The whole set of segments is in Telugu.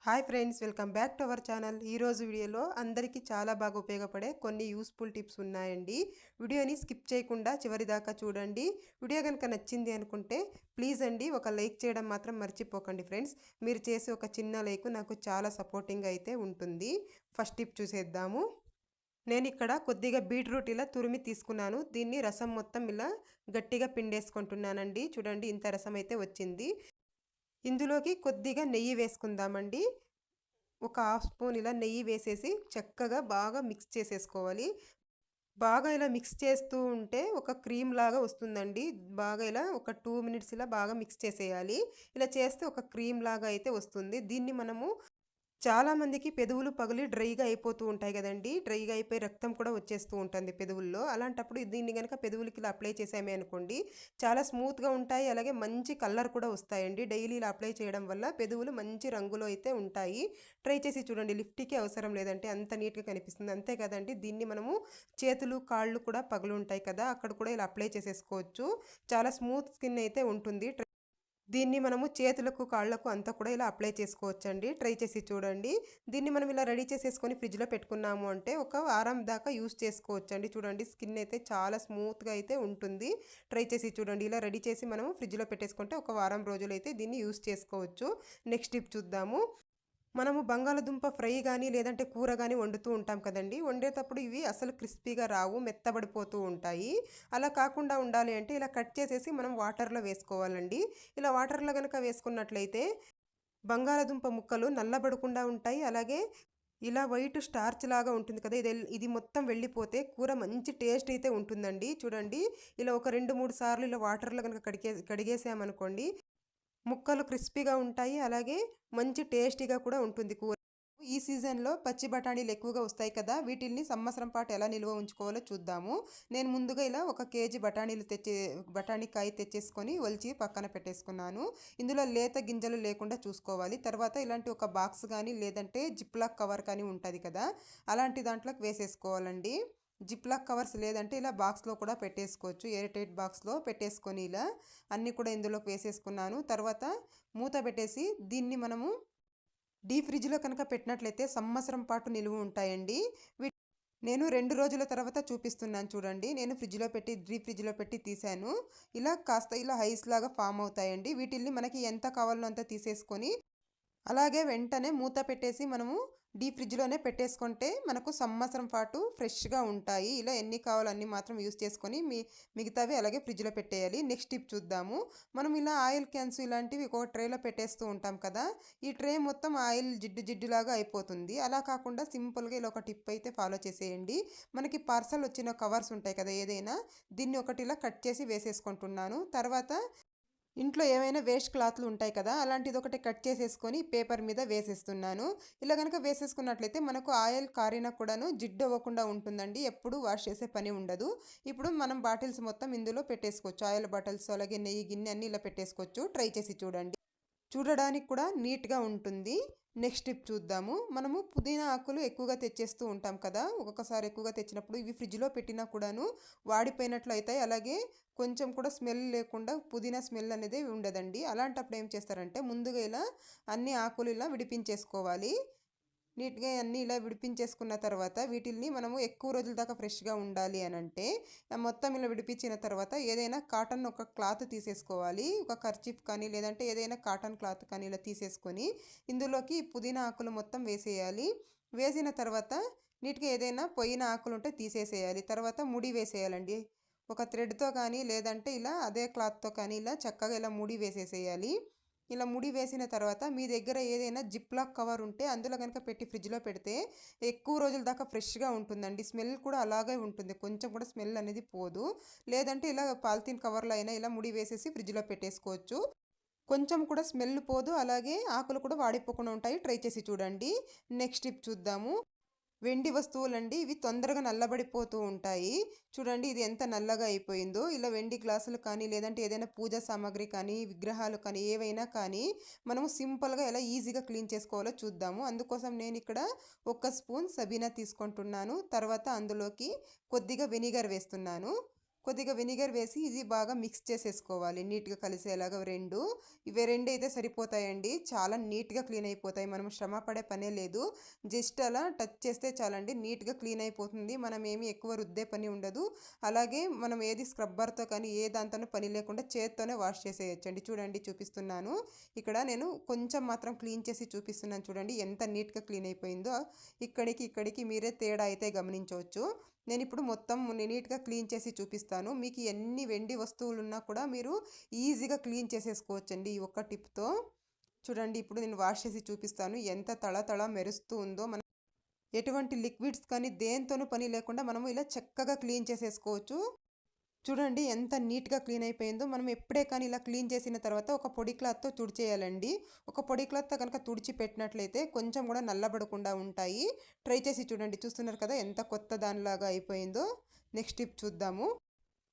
Hi friends, welcome back to our channel. ఈరోజు వీడియోలో అందరికీ చాలా బాగా ఉపయోగపడే కొన్ని యూస్ఫుల్ టిప్స్ ఉన్నాయండి. వీడియోని స్కిప్ చేయకుండా చివరి దాకా చూడండి. వీడియో కనుక నచ్చింది అనుకుంటే ప్లీజ్ అండి ఒక లైక్ చేయడం మాత్రం మర్చిపోకండి ఫ్రెండ్స్. మీరు చేసే ఒక చిన్న లైక్ నాకు చాలా సపోర్టింగ్ అయితే ఉంటుంది. ఫస్ట్ టిప్ చూసేద్దాము. నేను ఇక్కడ కొద్దిగా బీట్రూట్ ఇలా తురిమి తీసుకున్నాను. దీన్ని రసం మొత్తం ఇలా గట్టిగా పిండేసుకుంటున్నానండి. చూడండి, ఇంత రసం అయితే వచ్చింది. ఇందులోకి కొద్దిగా నెయ్యి వేసుకుందామండి. ఒక హాఫ్ స్పూన్ ఇలా నెయ్యి వేసేసి చక్కగా బాగా మిక్స్ చేసేసుకోవాలి. బాగా ఇలా మిక్స్ చేస్తూ ఉంటే ఒక క్రీమ్ లాగా వస్తుందండి. బాగా ఇలా ఒక 2 మినిట్స్ ఇలా బాగా మిక్స్ చేసేయాలి. ఇలా చేస్తే ఒక క్రీమ్ లాగా అయితే వస్తుంది. దీన్ని మనము చాలామందికి పెదవులు పగిలి డ్రైగా అయిపోతూ ఉంటాయి కదండీ. డ్రైగా అయిపోయి రక్తం కూడా వచ్చేస్తూ ఉంటుంది పెదవుల్లో. అలాంటప్పుడు దీన్ని కనుక పెదవులకి ఇలా అప్లై చేసామే అనుకోండి, చాలా స్మూత్గా ఉంటాయి. అలాగే మంచి కలర్ కూడా వస్తాయండి. డైలీ ఇలా అప్లై చేయడం వల్ల పెదవులు మంచి రంగులో అయితే ఉంటాయి. ట్రై చేసి చూడండి. లిఫ్ట్కి అవసరం లేదంటే అంత నీట్గా కనిపిస్తుంది. అంతే కదండి, దీన్ని మనము చేతులు కాళ్ళు కూడా పగులు ఉంటాయి కదా, అక్కడ కూడా ఇలా అప్లై చేసేసుకోవచ్చు. చాలా స్మూత్ స్కిన్ అయితే ఉంటుంది. దీన్ని మనము చేతులకు కాళ్ళకు అంతా కూడా ఇలా అప్లై చేసుకోవచ్చండి. ట్రై చేసి చూడండి. దీన్ని మనం ఇలా రెడీ చేసేసుకొని ఫ్రిడ్జ్లో పెట్టుకున్నాము అంటే ఒక వారం దాకా యూస్ చేసుకోవచ్చండి. చూడండి, స్కిన్ అయితే చాలా స్మూత్గా అయితే ఉంటుంది. ట్రై చేసి చూడండి. ఇలా రెడీ చేసి మనము ఫ్రిడ్జ్లో పెట్టేసుకుంటే ఒక వారం రోజులు అయితే దీన్ని యూస్ చేసుకోవచ్చు. నెక్స్ట్ టిప్ చూద్దాము. మనము బంగాళదుంప ఫ్రై కానీ లేదంటే కూర కానీ వండుతూ ఉంటాం కదండి. వండేటప్పుడు ఇవి అసలు క్రిస్పీగా రావు, మెత్తబడిపోతూ ఉంటాయి. అలా కాకుండా ఉండాలి అంటే ఇలా కట్ చేసేసి మనం వాటర్లో వేసుకోవాలండి. ఇలా వాటర్లో కనుక వేసుకున్నట్లయితే బంగాళదుంప ముక్కలు నల్లబడకుండా ఉంటాయి. అలాగే ఇలా వైట్ స్టార్చ్ లాగా ఉంటుంది కదా, ఇది మొత్తం వెళ్ళిపోతే కూర మంచి టేస్ట్ అయితే ఉంటుందండి. చూడండి, ఇలా ఒక 2-3 సార్లు ఇలా వాటర్లో కనుక కడిగేసామనుకోండి, ముక్కలు క్రిస్పీగా ఉంటాయి. అలాగే మంచి టేస్టీగా కూడా ఉంటుంది కూర. ఈ సీజన్లో పచ్చి బఠానీలు ఎక్కువగా వస్తాయి కదా, వీటిల్ని సంవత్సరం పాటు ఎలా నిల్వ ఉంచుకోవాలో చూద్దాము. నేను ముందుగా ఇలా 1 కేజీ బఠానీ కాయ తెచ్చేసుకొని ఒలిచి పక్కన పెట్టేసుకున్నాను. ఇందులో లేత గింజలు లేకుండా చూసుకోవాలి. తర్వాత ఇలాంటి ఒక బాక్స్ కానీ లేదంటే జిప్లాక్ కవర్ కానీ ఉంటుంది కదా, అలాంటి దాంట్లోకి వేసేసుకోవాలండి. జిప్లాక్ కవర్స్ లేదంటే ఇలా బాక్స్లో కూడా పెట్టేసుకోవచ్చు. ఎయిర్ టైట్ బాక్స్లో పెట్టేసుకొని ఇలా అన్నీ కూడా ఇందులోకి వేసేసుకున్నాను. తర్వాత మూత పెట్టేసి దీన్ని మనము డీప్ ఫ్రిడ్జ్లో కనుక పెట్టినట్లయితే సంవత్సరం పాటు నిలువ ఉంటాయండి. నేను 2 రోజుల తర్వాత చూపిస్తున్నాను చూడండి. నేను డీప్ ఫ్రిడ్జ్లో పెట్టి తీసాను. ఇలా కాస్త ఇలా ఐస్ లాగా ఫామ్ అవుతాయండి. వీటిల్ని మనకి ఎంత కావాలో అంత తీసేసుకొని అలాగే వెంటనే మూత పెట్టేసి మనము డీప్ ఫ్రిడ్జ్లోనే పెట్టేసుకుంటే మనకు సంవత్సరం పాటు ఫ్రెష్గా ఉంటాయి. ఇలా ఎన్ని కావాలో అన్ని మాత్రం యూస్ చేసుకొని మిగతావి అలాగే ఫ్రిడ్జ్లో పెట్టేయాలి. నెక్స్ట్ టిప్ చూద్దాము. మనం ఇలా ఆయిల్ క్యాన్స్ ఇలాంటివి ఒక ట్రేలో పెట్టేస్తూ ఉంటాం కదా, ఈ ట్రే మొత్తం ఆయిల్ జిడ్డులాగా అయిపోతుంది. అలా కాకుండా సింపుల్గా ఇలా ఒక టిప్ అయితే ఫాలో చేసేయండి. మనకి పార్సల్ వచ్చిన కవర్స్ ఉంటాయి కదా ఏదైనా, దీన్ని ఒకటి ఇలా కట్ చేసి వేసేసుకుంటున్నాను. తర్వాత ఇంట్లో ఏమైనా వేస్ట్ క్లాత్లు ఉంటాయి కదా, అలాంటిది ఒకటి కట్ చేసేసుకొని పేపర్ మీద వేసేస్తున్నాను. ఇలా కనుక వేసేసుకున్నట్లయితే మనకు ఆయిల్ కారినా కూడాను జిడ్డు అవ్వకుండా ఉంటుందండి. ఎప్పుడు వాష్ చేసే పని ఉండదు. ఇప్పుడు మనం బాటిల్స్ మొత్తం ఇందులో పెట్టేసుకోవచ్చు. ఆయిల్ బాటిల్స్ అలాగే నెయ్యి గిన్నె అన్నీ ఇలా పెట్టేసుకోవచ్చు. ట్రై చేసి చూడండి. చూడడానికి కూడా నీట్గా ఉంటుంది. నెక్స్ట్ టిప్ చూద్దాము. మనము పుదీనా ఆకులు ఎక్కువగా తెచ్చేస్తూ ఉంటాం కదా, ఒక్కొక్కసారి ఎక్కువగా తెచ్చినప్పుడు ఇవి ఫ్రిడ్జ్లో పెట్టినా కూడాను వాడిపోయినట్లు అవుతాయి. అలాగే కొంచెం కూడా స్మెల్ లేకుండా పుదీనా స్మెల్ అనేది ఉండదండి. అలాంటప్పుడు ఏం చేస్తారంటే ముందుగా ఇలా అన్ని ఆకులు ఇలా విడిపించేసుకోవాలి. నీట్గా అన్నీ ఇలా విడిపించేసుకున్న తర్వాత వీటిల్ని మనము ఎక్కువ రోజుల దాకా ఫ్రెష్గా ఉండాలి అని అంటే మొత్తం ఇలా విడిపించిన తర్వాత ఏదైనా కాటన్ ఒక క్లాత్ తీసేసుకోవాలి. ఒక కర్చీఫ్ కానీ లేదంటే ఏదైనా కాటన్ క్లాత్ కానీ ఇలా తీసేసుకొని ఇందులోకి పుదీనా ఆకులు మొత్తం వేసేయాలి. వేసిన తర్వాత నీట్గా ఏదైనా పోయిన ఆకులు ఉంటే తీసేసేయాలి. తర్వాత ముడి వేసేయాలండి. ఒక థ్రెడ్తో కానీ లేదంటే ఇలా అదే క్లాత్తో కానీ ఇలా చక్కగా ఇలా ముడి వేసేసేయాలి. ఇలా ముడి వేసిన తర్వాత మీ దగ్గర ఏదైనా జిప్లాక్ కవర్ ఉంటే అందులో కనుక పెట్టి ఫ్రిడ్జ్లో పెడితే ఎక్కువ రోజుల దాకా ఫ్రెష్గా ఉంటుందండి. స్మెల్ కూడా అలాగే ఉంటుంది, కొంచెం కూడా స్మెల్ అనేది పోదు. లేదంటే ఇలా పాలిథిన్ కవర్లో అయినా ఇలా ముడి వేసేసి ఫ్రిడ్జ్లో పెట్టేసుకోవచ్చు. కొంచెం కూడా స్మెల్ పోదు, అలాగే ఆకులు కూడా వాడిపోకుండా ఉంటాయి. ట్రై చేసి చూడండి. నెక్స్ట్ టిప్ చూద్దాము. వెండి వస్తువులండి, ఇవి తొందరగా నల్లబడిపోతూ ఉంటాయి. చూడండి, ఇది ఎంత నల్లగా అయిపోయిందో. ఇలా వెండి గ్లాసులు కానీ లేదంటే ఏదైనా పూజా సామాగ్రి కానీ విగ్రహాలు కానీ ఏవైనా కానీ మనము సింపుల్గా ఎలా ఈజీగా క్లీన్ చేసుకోవాలో చూద్దాము. అందుకోసం నేను ఇక్కడ 1 స్పూన్ సబీనా తీసుకుంటున్నాను. తర్వాత అందులోకి కొద్దిగా వెనిగర్ వేస్తున్నాను. కొద్దిగా వెనిగర్ వేసి ఇది బాగా మిక్స్ చేసేసుకోవాలి నీట్గా కలిసేలాగా ఇవి రెండు అయితే సరిపోతాయండి. చాలా నీట్గా క్లీన్ అయిపోతాయి. మనం శ్రమ పడే పనే లేదు. జస్ట్ అలా టచ్ చేస్తే చాలండి, నీట్గా క్లీన్ అయిపోతుంది. మనం ఏమి ఎక్కువ రుద్దే పని ఉండదు. అలాగే మనం ఏది స్క్రబ్బర్తో కానీ ఏ దాంతోనూ పని లేకుండా చేత్తోనే వాష్ చేసేయచ్చండి. చూడండి చూపిస్తున్నాను. ఇక్కడ నేను కొంచెం మాత్రం క్లీన్ చేసి చూపిస్తున్నాను. చూడండి ఎంత నీట్గా క్లీన్ అయిపోయిందో. ఇక్కడికి మీరే తేడా అయితే గమనించవచ్చు. నేను ఇప్పుడు మొత్తం నీట్గా క్లీన్ చేసి చూపిస్తాను. మీకు ఎన్ని వెండి వస్తువులు ఉన్నా కూడా మీరు ఈజీగా క్లీన్ చేసేసుకోవచ్చండి ఈ ఒక్క టిప్తో. చూడండి ఇప్పుడు నేను వాష్ చేసి చూపిస్తాను. ఎంత తళ మెరుస్తూ ఉందో. మనం ఎటువంటి లిక్విడ్స్ కానీ దేంతోనూ పని లేకుండా మనము ఇలా చక్కగా క్లీన్ చేసేసుకోవచ్చు. చూడండి ఎంత నీట్గా క్లీన్ అయిపోయిందో. మనం ఎప్పుడే కానీ ఇలా క్లీన్ చేసిన తర్వాత ఒక పొడి క్లాత్తో తుడిచేయాలండి. ఒక పొడి క్లాత్తో కనుక తుడిచి పెట్టినట్లయితే కొంచెం కూడా నల్లబడకుండా ఉంటాయి. ట్రై చేసి చూడండి. చూస్తున్నారు కదా ఎంత కొత్త దానిలాగా అయిపోయిందో. నెక్స్ట్ టిప్ చూద్దాము.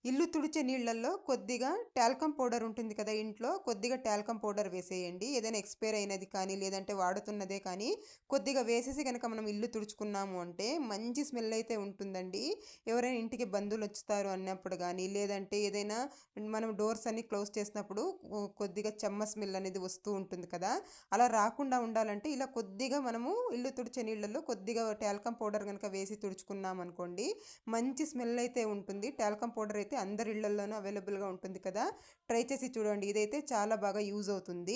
ఇల్లు తుడిచే నీళ్ళల్లో కొద్దిగా టాల్కమ్ పౌడర్ ఉంటుంది కదా ఇంట్లో, కొద్దిగా టాల్కమ్ పౌడర్ వేసేయండి. ఏదైనా ఎక్స్పైర్ అయినది కానీ లేదంటే వాడుతున్నదే కానీ కొద్దిగా వేసేసి కనుక మనం ఇల్లు తుడుచుకున్నాము అంటే మంచి స్మెల్ అయితే ఉంటుందండి. ఎవరైనా ఇంటికి బంధువులు వచ్చుతారు అన్నప్పుడు కానీ లేదంటే ఏదైనా మనం డోర్స్ అన్ని క్లోజ్ చేసినప్పుడు కొద్దిగా చెమ్మ స్మెల్ అనేది వస్తూ ఉంటుంది కదా, అలా రాకుండా ఉండాలంటే ఇలా కొద్దిగా మనము ఇల్లు తుడిచే నీళ్ళల్లో కొద్దిగా టాల్కమ్ పౌడర్ కనుక వేసి తుడుచుకున్నాం అనుకోండి, మంచి స్మెల్ అయితే ఉంటుంది. టాల్కమ్ పౌడర్ అయితే అందరి ఇళ్లలోనూ అవైలబుల్గా ఉంటుంది కదా, ట్రై చేసి చూడండి. ఇదైతే చాలా బాగా యూజ్ అవుతుంది.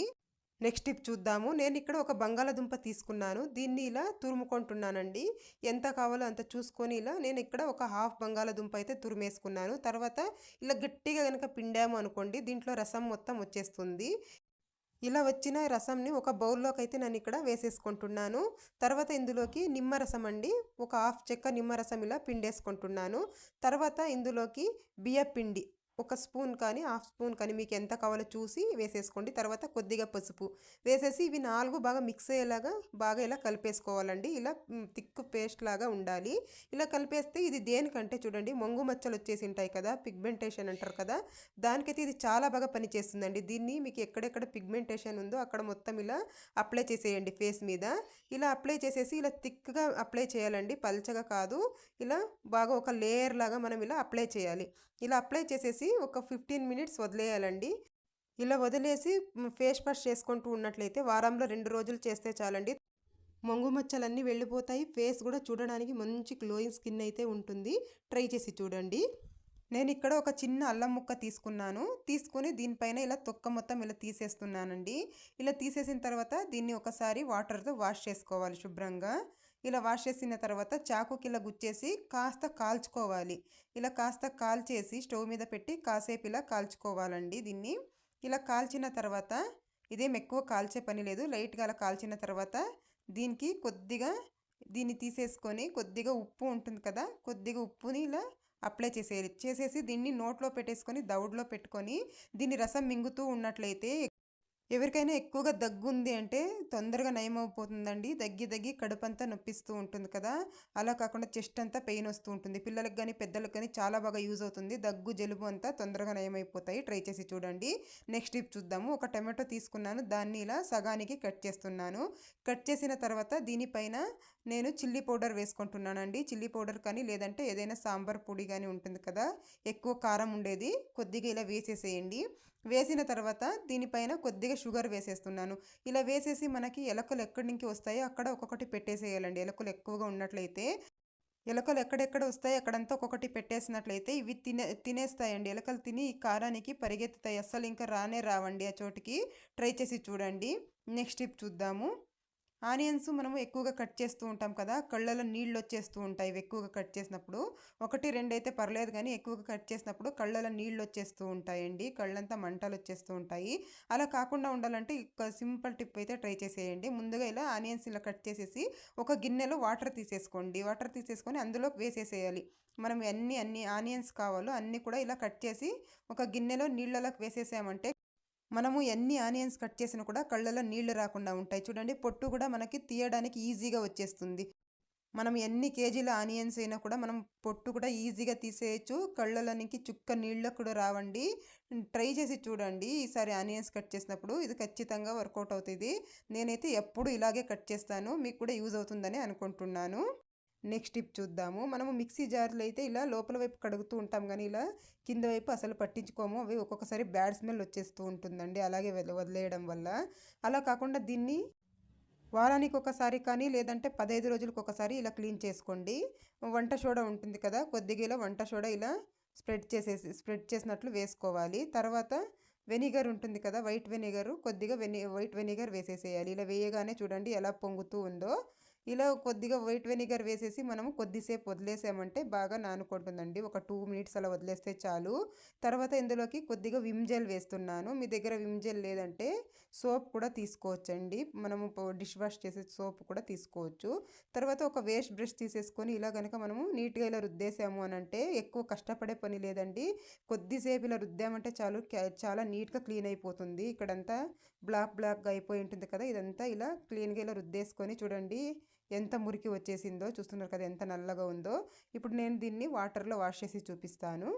నెక్స్ట్ టిప్ చూద్దాము. నేను ఇక్కడ ఒక బంగాళాదుంప తీసుకున్నాను. దీన్ని ఇలా తురుముకుంటున్నానండి. ఎంత కావాలో అంత చూసుకొని ఇలా నేను ఇక్కడ ఒక హాఫ్ బంగాళాదుంప అయితే తురిమేసుకున్నాను. తర్వాత ఇలా గట్టిగా కనుక పిండాము అనుకోండి, దీంట్లో రసం మొత్తం వచ్చేస్తుంది. ఇలా వచ్చిన రసంని ఒక బౌల్లోకి అయితే నేను ఇక్కడ వేసేసుకుంటున్నాను. తర్వాత ఇందులోకి నిమ్మరసం అండి, ఒక హాఫ్ చెక్క నిమ్మరసం ఇలా పిండేసుకుంటున్నాను. తర్వాత ఇందులోకి బియ్యపిండి ఒక స్పూన్ కానీ హాఫ్ స్పూన్ కానీ మీకు ఎంత కావాలో చూసి వేసేసుకోండి. తర్వాత కొద్దిగా పసుపు వేసేసి ఇవి 4 బాగా మిక్స్ అయ్యేలాగా బాగా ఇలా కలిపేసుకోవాలండి. ఇలా థిక్ పేస్ట్ లాగా ఉండాలి. ఇలా కలిపేస్తే ఇది దేనికంటే చూడండి, మొంగు మచ్చలు వచ్చేసి ఉంటాయి కదా, పిగ్మెంటేషన్ అంటారు కదా, దానికైతే ఇది చాలా బాగా పనిచేస్తుందండి. దీన్ని మీకు ఎక్కడెక్కడ పిగ్మెంటేషన్ ఉందో అక్కడ మొత్తం ఇలా అప్లై చేసేయండి ఫేస్ మీద. ఇలా అప్లై చేసేసి ఇలా థిక్గా అప్లై చేయాలండి, పల్చగా కాదు. ఇలా బాగా ఒక లేయర్ లాగా మనం ఇలా అప్లై చేయాలి. ఇలా అప్లై చేసేసి ఒక 15 మినిట్స్ వదిలేయాలండి. ఇలా వదిలేసి ఫేస్ వాష్ చేసుకుంటూ ఉన్నట్లయితే వారంలో 2 రోజులు చేస్తే చాలండి. మొంగు మచ్చలన్నీ వెళ్ళిపోతాయి. ఫేస్ కూడా చూడడానికి మంచి గ్లోయింగ్ స్కిన్ అయితే ఉంటుంది. ట్రై చేసి చూడండి. నేను ఇక్కడ ఒక చిన్న అల్లం ముక్క తీసుకొని దీనిపైన ఇలా తొక్క మొత్తం ఇలా తీసేస్తున్నానండి. ఇలా తీసేసిన తర్వాత దీన్ని ఒకసారి వాటర్తో వాష్ చేసుకోవాలి శుభ్రంగా. ఇలా వాష్ చేసిన తర్వాత చాకుకి ఇలా గుచ్చేసి కాస్త కాల్చుకోవాలి. ఇలా కాస్త కాల్చేసి స్టవ్ మీద పెట్టి కాసేపు ఇలా కాల్చుకోవాలండి. దీన్ని ఇలా కాల్చిన తర్వాత ఇదేం ఎక్కువ కాల్చే పని లేదు, లైట్గా అలా కాల్చిన తర్వాత దీన్ని తీసేసుకొని కొద్దిగా ఉప్పు ఉంటుంది కదా, కొద్దిగా ఉప్పుని ఇలా అప్లై చేసేసి దీన్ని నోట్లో పెట్టేసుకొని దవడలో పెట్టుకొని దీన్ని రసం మింగుతూ ఉన్నట్లయితే ఎవరికైనా ఎక్కువగా దగ్గు ఉంది అంటే తొందరగా నయమైపోతుందండి. దగ్గి కడుపంతా నొప్పిస్తూ ఉంటుంది కదా, అలా కాకుండా చెస్ట్ అంతా పెయిన్ వస్తూ ఉంటుంది. పిల్లలకు కానీ పెద్దలకు కానీ చాలా బాగా యూజ్ అవుతుంది. దగ్గు జలుబు అంతా తొందరగా నయమైపోతాయి. ట్రై చేసి చూడండి. నెక్స్ట్ టిప్ చూద్దాము. ఒక టమాటో తీసుకున్నాను, దాన్ని ఇలా సగానికి కట్ చేస్తున్నాను. కట్ చేసిన తర్వాత దీనిపైన నేను చిల్లీ పౌడర్ వేసుకుంటున్నానండి. చిల్లీ పౌడర్ కానీ లేదంటే ఏదైనా సాంబార్ పొడి కానీ ఉంటుంది కదా, ఎక్కువ కారం ఉండేది, కొద్దిగా ఇలా వేసేసేయండి. వేసిన తర్వాత దీనిపైన కొద్దిగా షుగర్ వేసేస్తున్నాను. ఇలా వేసేసి మనకి ఎలకలు ఎక్కడి నుంచి వస్తాయో అక్కడ ఒక్కొక్కటి పెట్టేసేయాలండి. ఎలకలు ఎక్కువగా ఉన్నట్లయితే ఎలకలు ఎక్కడెక్కడ వస్తాయి అక్కడంతా ఒక్కొక్కటి పెట్టేసినట్లయితే ఇవి తినేస్తాయండి. ఎలకలు తిని ఈ కారానికి పరిగెత్తుతాయి, అస్సలు ఇంకా రావండి ఆ చోటికి. ట్రై చేసి చూడండి. నెక్స్ట్ టిప్ చూద్దాము. ఆనియన్స్ మనము ఎక్కువగా కట్ చేస్తూ ఉంటాం కదా, కళ్ళలో నీళ్ళు వచ్చేస్తూ ఉంటాయి ఇవి ఎక్కువగా కట్ చేసినప్పుడు. 1, 2 అయితే పర్లేదు, కానీ ఎక్కువగా కట్ చేసినప్పుడు కళ్ళలో నీళ్ళు వచ్చేస్తూ ఉంటాయండి, కళ్ళంతా మంటలు వచ్చేస్తూ ఉంటాయి. అలా కాకుండా ఉండాలంటే ఒక సింపుల్ టిప్ అయితే ట్రై చేసేయండి. ముందుగా ఇలా ఆనియన్స్ ఇలా కట్ చేసేసి ఒక గిన్నెలో వాటర్ తీసేసుకోండి. వాటర్ తీసేసుకొని అందులో వేసేసేయాలి. మనం అన్ని ఆనియన్స్ కావాలో అన్నీ కూడా ఇలా కట్ చేసి ఒక గిన్నెలో నీళ్ళలోకి వేసేసామంటే మనము ఎన్ని ఆనియన్స్ కట్ చేసినా కూడా కళ్ళలో నీళ్లు రాకుండా ఉంటాయి. చూడండి, పొట్టు కూడా మనకి తీయడానికి ఈజీగా వచ్చేస్తుంది. మనం ఎన్ని కేజీల ఆనియన్స్ అయినా కూడా మనం పొట్టు కూడా ఈజీగా తీసేయచ్చు. కళ్ళలోనికి చుక్క నీళ్ళు కూడా రావండి. ట్రై చేసి చూడండి ఈసారి ఆనియన్స్ కట్ చేసినప్పుడు. ఇది ఖచ్చితంగా వర్కౌట్ అవుతుంది. నేనైతే ఎప్పుడు ఇలాగే కట్ చేస్తాను, మీకు కూడా యూజ్ అవుతుందని అనుకుంటున్నాను. నెక్స్ట్ టిప్ చూద్దాము. మనము మిక్సీ జార్లో అయితే ఇలా లోపల వైపు కడుగుతూ ఉంటాం కానీ ఇలా కింద వైపు అసలు పట్టించుకోము. అవి ఒక్కొక్కసారి బ్యాడ్ స్మెల్ వచ్చేస్తూ ఉంటుందండి అలాగే వదిలేయడం వల్ల. అలా కాకుండా దీన్ని వారానికి ఒకసారి కానీ లేదంటే 15 రోజులకు ఒకసారి ఇలా క్లీన్ చేసుకోండి. వంట సోడా ఉంటుంది కదా, కొద్దిగా ఇలా వంట సోడా ఇలా స్ప్రెడ్ చేసినట్లు వేసుకోవాలి. తర్వాత వెనిగర్ ఉంటుంది కదా, వైట్ వెనిగర్, కొద్దిగా వైట్ వెనిగర్ వేసేసేయాలి. ఇలా వేయగానే చూడండి ఎలా పొంగుతూ ఉందో. ఇలా కొద్దిగా వైట్ వెనిగర్ వేసేసి మనము కొద్దిసేపు వదిలేసామంటే బాగా నానుకుంటుందండి. ఒక 2 మినిట్స్ అలా వదిలేస్తే చాలు. తర్వాత ఇందులోకి కొద్దిగా విమ్ జెల్ వేస్తున్నాను. మీ దగ్గర విమ్ జెల్ లేదంటే సోప్ కూడా తీసుకోవచ్చండి. మనము డిష్ వాష్ చేసే సోప్ కూడా తీసుకోవచ్చు. తర్వాత ఒక వేస్ట్ బ్రష్ తీసేసుకొని ఇలా కనుక మనము నీట్గా ఇలా రుద్దేసాము అని అంటే ఎక్కువ కష్టపడే పని లేదండి. కొద్దిసేపు ఇలా రుద్దామంటే చాలు, చాలా నీట్గా క్లీన్ అయిపోతుంది. ఇక్కడంతా బ్లాక్గా అయిపోయి ఉంటుంది కదా, ఇదంతా ఇలా క్లీన్గా ఇలా రుద్దేసుకొని చూడండి ఎంత మురికి వచ్చేసిందో. చూస్తున్నారు కదా ఎంత నల్లగా ఉందో. ఇప్పుడు నేను దీన్ని వాటర్లో వాష్ చేసి చూపిస్తాను.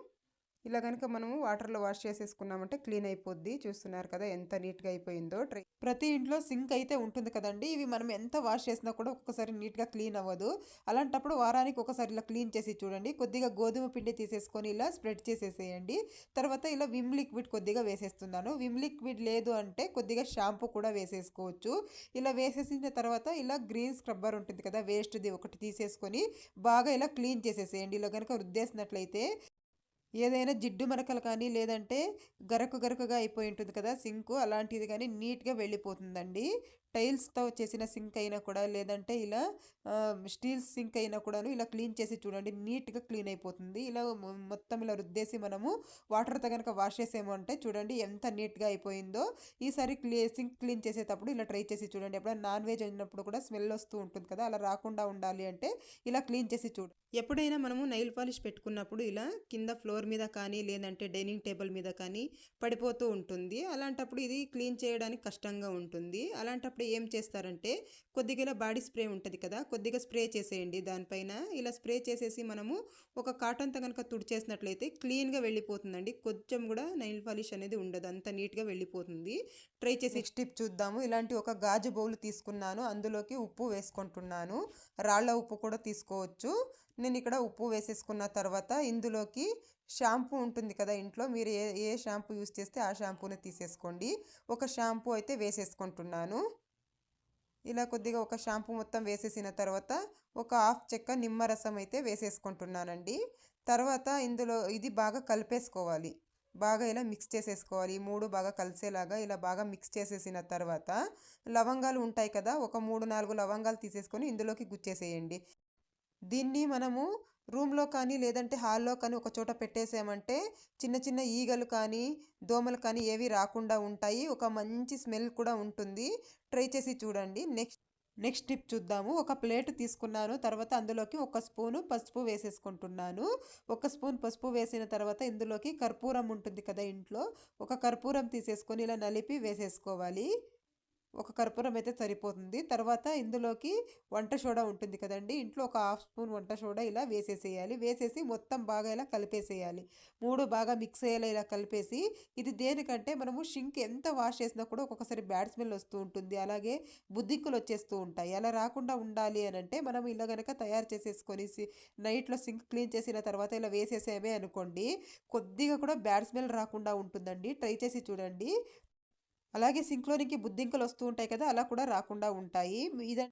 ఇలా కనుక మనము వాటర్లో వాష్ చేసేసుకున్నామంటే క్లీన్ అయిపోద్ది. చూస్తున్నారు కదా ఎంత నీట్గా అయిపోయిందో. ప్రతి ఇంట్లో సింక్ అయితే ఉంటుంది కదండి. ఇవి మనం ఎంత వాష్ చేసినా కూడా ఒక్కొక్కసారి నీట్గా క్లీన్ అవ్వదు. అలాంటప్పుడు వారానికి ఒకసారి ఇలా క్లీన్ చేసి చూడండి. కొద్దిగా గోధుమ పిండి తీసేసుకొని ఇలా స్ప్రెడ్ చేసేసేయండి. తర్వాత ఇలా విమ్ లిక్విడ్ కొద్దిగా వేసేస్తున్నాను. విమ్ లిక్విడ్ లేదు అంటే కొద్దిగా షాంపూ కూడా వేసేసుకోవచ్చు. ఇలా వేసేసిన తర్వాత ఇలా గ్రీన్ స్క్రబ్బర్ ఉంటుంది కదా, వేస్ట్ది ఒకటి తీసేసుకొని బాగా ఇలా క్లీన్ చేసేసేయండి. ఇలా కనుక రుద్దేసినట్లయితే ఏదైనా జిడ్డు మరకలు కానీ లేదంటే గరకగా అయిపోయి ఉంటుంది కదా సింకు, అలాంటిది కానీ నీట్గా వెళ్ళిపోతుందండి. టైల్స్తో చేసిన సింక్ అయినా కూడా లేదంటే ఇలా స్టీల్ సింక్ అయినా కూడాను ఇలా క్లీన్ చేసి చూడండి నీట్గా క్లీన్ అయిపోతుంది. ఇలా మొత్తం ఇలా రుద్దేసి మనము వాటర్తో కనుక వాష్ చేసామంటే చూడండి ఎంత నీట్గా అయిపోయిందో. ఈసారి సింక్ క్లీన్ చేసేటప్పుడు ఇలా ట్రై చేసి చూడండి. ఎప్పుడైనా నాన్ వెజ్ అయినప్పుడు కూడా స్మెల్ వస్తూ ఉంటుంది కదా, అలా రాకుండా ఉండాలి అంటే ఇలా క్లీన్ చేసి చూడండి. ఎప్పుడైనా మనము నెయిల్ పాలిష్ పెట్టుకున్నప్పుడు ఇలా కింద ఫ్లోర్ మీద కానీ లేదంటే డైనింగ్ టేబుల్ మీద కానీ పడిపోతూ ఉంటుంది. అలాంటప్పుడు ఇది క్లీన్ చేయడానికి కష్టంగా ఉంటుంది. అలాంటప్పుడు ఏం చేస్తారంటే కొద్దిగా ఇలా బాడీ స్ప్రే ఉంటుంది కదా, కొద్దిగా స్ప్రే చేసేయండి దానిపైన. ఇలా స్ప్రే చేసేసి మనము ఒక కాటన్తో కనుక తుడిచేసినట్లయితే క్లీన్గా వెళ్ళిపోతుందండి. కొంచెం కూడా నెయిల్ పాలిష్ అనేది ఉండదు, అంత నీట్గా వెళ్ళిపోతుంది. ట్రై చేసి నెక్స్ట్ టిప్ చూద్దాము. ఇలాంటి ఒక గాజు బౌల్ తీసుకున్నాను, అందులోకి ఉప్పు వేసుకుంటున్నాను. రాళ్ళ ఉప్పు కూడా తీసుకోవచ్చు. నేను ఇక్కడ ఉప్పు వేసేసుకున్న తర్వాత ఇందులోకి షాంపూ ఉంటుంది కదా ఇంట్లో, మీరు ఏ షాంపూ యూస్ చేస్తే ఆ షాంపూని తీసేసుకోండి. ఒక షాంపూ అయితే వేసేసుకుంటున్నాను. ఇలా కొద్దిగా ఒక షాంపూ మొత్తం వేసేసిన తర్వాత ఒక హాఫ్ చెక్క నిమ్మరసం అయితే వేసేసుకుంటున్నానండి. తర్వాత ఇందులో ఇది బాగా కలిపేసుకోవాలి. బాగా ఇలా మిక్స్ చేసేసుకోవాలి. ఈ మూడు బాగా కలిసేలాగా ఇలా బాగా మిక్స్ చేసేసిన తర్వాత లవంగాలు ఉంటాయి కదా, ఒక 3-4 లవంగాలు తీసేసుకొని ఇందులోకి గుచ్చేసేయండి. దీన్ని మనము రూమ్లో కానీ లేదంటే హాల్లో కానీ ఒక చోట పెట్టేసామంటే చిన్న చిన్న ఈగలు కానీ దోమలు కానీ ఏవి రాకుండా ఉంటాయి. ఒక మంచి స్మెల్ కూడా ఉంటుంది. ట్రై చేసి చూడండి. నెక్స్ట్ టిప్ చూద్దాము. ఒక ప్లేట్ తీసుకున్నాను, తర్వాత అందులోకి 1 స్పూను పసుపు వేసేసుకుంటున్నాను. 1 స్పూన్ పసుపు వేసిన తర్వాత ఇందులోకి కర్పూరం ఉంటుంది కదా ఇంట్లో, ఒక కర్పూరం తీసేసుకొని ఇలా నలిపి వేసేసుకోవాలి. ఒక కర్పూరం అయితే సరిపోతుంది. తర్వాత ఇందులోకి వంట సోడా ఉంటుంది కదండి ఇంట్లో, ఒక హాఫ్ స్పూన్ వంట సోడా ఇలా వేసేసేయాలి. వేసేసి మొత్తం బాగా ఇలా కలిపేసేయాలి. 3 బాగా మిక్స్ అయ్యేలా ఇలా కలిపేసి, ఇది దేనికంటే మనము షింక్ ఎంత వాష్ చేసినా కూడా ఒక్కొక్కసారి బ్యాడ్ స్మెల్ వస్తూ ఉంటుంది, అలాగే బుద్ధింకులు వచ్చేస్తూ ఉంటాయి. అలా రాకుండా ఉండాలి అని అంటే మనం ఇలా కనుక తయారు చేసేసుకొని నైట్లో సింక్ క్లీన్ చేసిన తర్వాత ఇలా వేసేసేమే అనుకోండి, కొద్దిగా కూడా బ్యాడ్ స్మెల్ రాకుండా ఉంటుందండి. ట్రై చేసి చూడండి. అలాగే సింక్లోనికి బుద్ధింకలు వస్తూ ఉంటాయి కదా, అలా కూడా రాకుండా ఉంటాయి.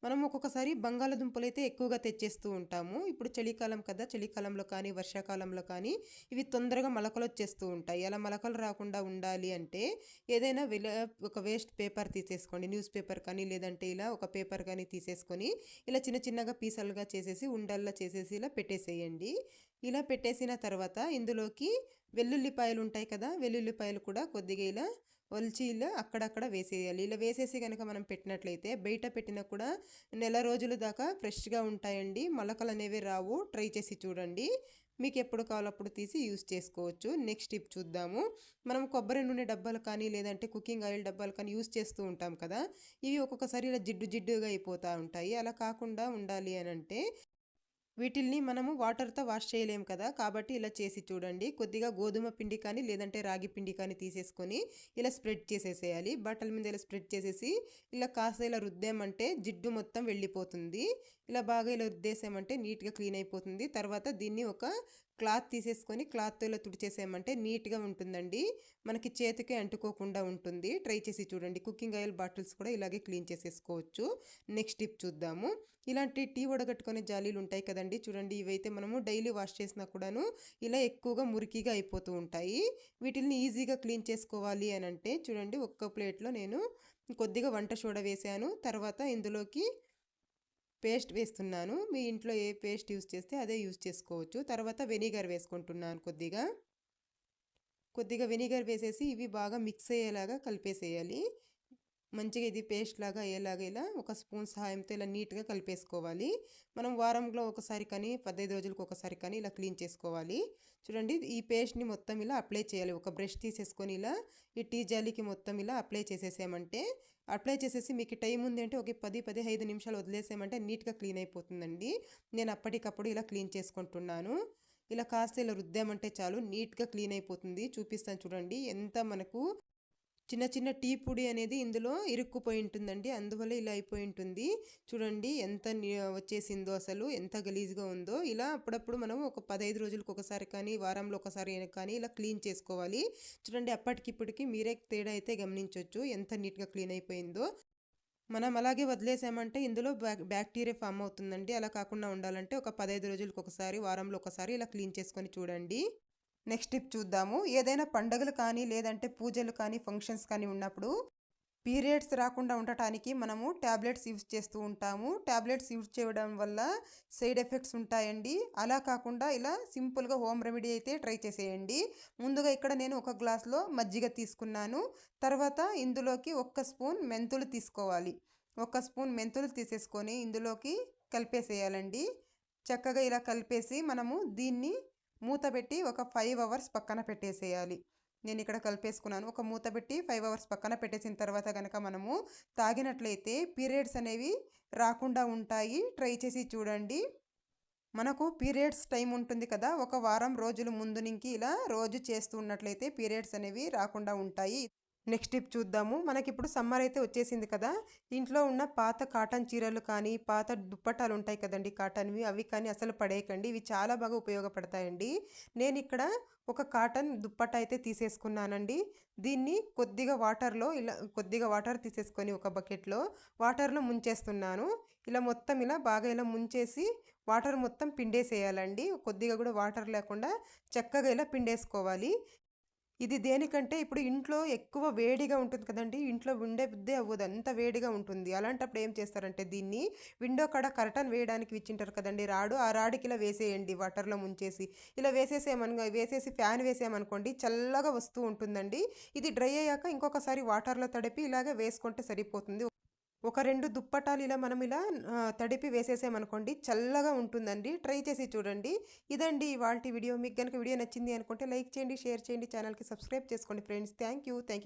మనం ఒక్కొక్కసారి బంగాళదుంపలు అయితే ఎక్కువగా తెచ్చేస్తూ ఉంటాము. ఇప్పుడు చలికాలం కదా, చలికాలంలో కానీ వర్షాకాలంలో కానీ ఇవి తొందరగా మొలకలు వచ్చేస్తూ ఉంటాయి. అలా మొలకలు రాకుండా ఉండాలి అంటే ఏదైనా ఒక వేస్ట్ పేపర్ తీసేసుకోండి, న్యూస్ పేపర్ కానీ లేదంటే ఇలా ఒక పేపర్ కానీ తీసేసుకొని ఇలా చిన్న చిన్నగా పీసలుగా చేసేసి ఉండల్లా చేసేసి ఇలా పెట్టేసేయండి. ఇలా పెట్టేసిన తర్వాత ఇందులోకి వెల్లుల్లిపాయలు ఉంటాయి కదా, వెల్లుల్లిపాయలు కూడా కొద్దిగా ఇలా ఒలిచి ఇలా అక్కడక్కడ వేసేయాలి. ఇలా వేసేసి కనుక మనం పెట్టినట్లయితే బయట పెట్టినా కూడా నెల రోజుల దాకా ఫ్రెష్గా ఉంటాయండి, మొలకలు అనేవి రావు. ట్రై చేసి చూడండి. మీకు ఎప్పుడు కావాలో అప్పుడు తీసి యూస్ చేసుకోవచ్చు. నెక్స్ట్ టిప్ చూద్దాము. మనం కొబ్బరి నూనె డబ్బాలు కానీ లేదంటే కుకింగ్ ఆయిల్ డబ్బాలు కానీ యూస్ చేస్తూ ఉంటాం కదా, ఇవి ఒక్కొక్కసారి ఇలా జిడ్డుగా అయిపోతూ ఉంటాయి. అలా కాకుండా ఉండాలి అని అంటే వీటిల్ని మనము వాటర్తో వాష్ చేయలేము కదా, కాబట్టి ఇలా చేసి చూడండి. కొద్దిగా గోధుమ పిండి కానీ లేదంటే రాగి పిండి కానీ తీసేసుకొని ఇలా స్ప్రెడ్ చేసేసేయాలి. బట్టల మీద ఇలా స్ప్రెడ్ చేసేసి ఇలా కాస్త ఇలా రుద్దామంటే జిడ్డు మొత్తం వెళ్ళిపోతుంది. ఇలా బాగా ఇలా రుద్దేసామంటే నీట్గా క్లీన్ అయిపోతుంది. తర్వాత దీన్ని ఒక క్లాత్ తీసేసుకొని క్లాత్తో ఇలా తుడిచేసామంటే నీట్గా ఉంటుందండి. మనకి చేతికి అంటుకోకుండా ఉంటుంది. ట్రై చేసి చూడండి. కుకింగ్ ఆయిల్ బాటిల్స్ కూడా ఇలాగే క్లీన్ చేసేసుకోవచ్చు. నెక్స్ట్ టిప్ చూద్దాము. ఇలాంటి టీ వడగట్టుకునే జాలీలు ఉంటాయి కదండి, చూడండి. ఇవైతే మనము డైలీ వాష్ చేసినా కూడాను ఇలా ఎక్కువగా మురికిగా అయిపోతూ ఉంటాయి. వీటిని ఈజీగా క్లీన్ చేసుకోవాలి అని అంటే చూడండి, ఒక్క ప్లేట్లో నేను కొద్దిగా వంట సోడా వేసాను. తర్వాత ఇందులోకి పేస్ట్ వేస్తున్నాను. మీ ఇంట్లో ఏ పేస్ట్ యూస్ చేస్తే అదే యూస్ చేసుకోవచ్చు. తర్వాత వెనిగర్ వేసుకుంటున్నాను. కొద్దిగా వెనిగర్ వేసేసి ఇవి బాగా మిక్స్ అయ్యేలాగా కలిపేసేయాలి. మంచిగా ఇది పేస్ట్ లాగా అయ్యేలాగా ఇలా ఒక స్పూన్ సహాయంతో ఇలా నీట్గా కలిపేసుకోవాలి. మనం వారంలో ఒకసారి కానీ 15 రోజులకు ఒకసారి కానీ ఇలా క్లీన్ చేసుకోవాలి. చూడండి, ఈ పేస్ట్ని మొత్తం ఇలా అప్లై చేయాలి. ఒక బ్రష్ తీసేసుకొని ఇలా ఈ టీ జాలీకి మొత్తం ఇలా అప్లై చేసేసామంటే, అప్లై చేసేసి మీకు టైం ఉంది అంటే ఒక 10-15 నిమిషాలు వదిలేసామంటే నీట్గా క్లీన్ అయిపోతుందండి. నేను అప్పటికప్పుడు ఇలా క్లీన్ చేసుకుంటున్నాను. ఇలా కాస్త ఇలా రుద్దామంటే చాలు, నీట్గా క్లీన్ అయిపోతుంది. చూపిస్తాను చూడండి. ఎంత మనకు చిన్న చిన్న టీ పొడి అనేది ఇందులో ఇరుక్కుపోయి ఉంటుందండి. అందువల్ల ఇలా అయిపోయి ఉంటుంది. చూడండి ఎంత వచ్చేసిందో, అసలు ఎంత గలీజ్గా ఉందో. ఇలా అప్పుడప్పుడు మనం ఒక 15 రోజులకు ఒకసారి కానీ వారంలో ఒకసారి కానీ ఇలా క్లీన్ చేసుకోవాలి. చూడండి, అప్పటికిప్పటికి మీరే తేడా అయితే గమనించవచ్చు ఎంత నీట్గా క్లీన్ అయిపోయిందో. మనం అలాగే వదిలేసామంటే ఇందులో బ్యాక్టీరియా ఫామ్ అవుతుందండి. అలా కాకుండా ఉండాలంటే ఒక 15 రోజులకు ఒకసారి వారంలో ఒకసారి ఇలా క్లీన్ చేసుకొని చూడండి. నెక్స్ట్ టిప్ చూద్దాము. ఏదైనా పండుగలు కానీ లేదంటే పూజలు కానీ ఫంక్షన్స్ కానీ ఉన్నప్పుడు పీరియడ్స్ రాకుండా ఉండటానికి మనము ట్యాబ్లెట్స్ యూజ్ చేస్తూ ఉంటాము. ట్యాబ్లెట్స్ యూజ్ చేయడం వల్ల సైడ్ ఎఫెక్ట్స్ ఉంటాయండి. అలా కాకుండా ఇలా సింపుల్గా హోమ్ రెమెడీ అయితే ట్రై చేసేయండి. ముందుగా ఇక్కడ నేను ఒక గ్లాస్లో మజ్జిగ తీసుకున్నాను. తర్వాత ఇందులోకి 1 స్పూన్ మెంతులు తీసుకోవాలి. 1 స్పూన్ మెంతులు తీసేసుకొని ఇందులోకి కలిపేసేయాలండి. చక్కగా ఇలా కలిపేసి మనము దీన్ని మూత పెట్టి ఒక 5 అవర్స్ పక్కన పెట్టేసేయాలి. నేను ఇక్కడ కలిపేసుకున్నాను. ఒక మూత పెట్టి 5 అవర్స్ పక్కన పెట్టేసిన తర్వాత కనుక మనము తాగినట్లయితే పీరియడ్స్ అనేవి రాకుండా ఉంటాయి. ట్రై చేసి చూడండి. మనకు పీరియడ్స్ టైం ఉంటుంది కదా, ఒక వారం రోజుల ముందు నుంచి ఇలా రోజు చేస్తూ ఉన్నట్లయితే పీరియడ్స్ అనేవి రాకుండా ఉంటాయి. నెక్స్ట్ టిప్ చూద్దాము. మనకిప్పుడు సమ్మర్ అయితే వచ్చేసింది కదా, ఇంట్లో ఉన్న పాత కాటన్ చీరలు కానీ పాత దుప్పటాలు ఉంటాయి కదండి కాటన్వి, అవి కానీ అసలు పడేయకండి. ఇవి చాలా బాగా ఉపయోగపడతాయండి. నేను ఇక్కడ ఒక కాటన్ దుప్పట అయితే తీసేసుకున్నానండి. దీన్ని కొద్దిగా వాటర్ తీసేసుకొని ఒక బకెట్లో వాటర్లో ముంచేస్తున్నాను. ఇలా మొత్తం ఇలా బాగా ఇలా ముంచేసి వాటర్ మొత్తం పిండేసేయాలండి. కొద్దిగా కూడా వాటర్ లేకుండా చక్కగా ఇలా పిండేసుకోవాలి. ఇది దేనికంటే ఇప్పుడు ఇంట్లో ఎక్కువ వేడిగా ఉంటుంది కదండి, ఇంట్లో ఉండే బుద్ధే అవ్వదు, అంత వేడిగా ఉంటుంది. అలాంటప్పుడు ఏం చేస్తారంటే దీన్ని విండో కాడ కర్టన్ వేయడానికి ఇచ్చింటారు కదండి రాడు, ఆ రాడుకి ఇలా వేసేయండి వాటర్లో ముంచేసి. ఇలా వేసేసి ఫ్యాన్ వేసామనుకోండి చల్లగా వస్తూ ఉంటుందండి. ఇది డ్రై అయ్యాక ఇంకొకసారి వాటర్లో తడిపి ఇలాగే వేసుకుంటే సరిపోతుంది. ఒక 2 దుప్పటాలు ఇలా మనం ఇలా తడిపి వేసేసామనుకోండి చల్లగా ఉంటుందండి. ట్రై చేసి చూడండి. ఇదండి ఇవాల్టి వీడియో. మీకు కనుక వీడియో నచ్చింది అనుకుంటే లైక్ చేయండి, షేర్ చేయండి, ఛానల్కి సబ్స్క్రైబ్ చేసుకోండి ఫ్రెండ్స్. Thank you.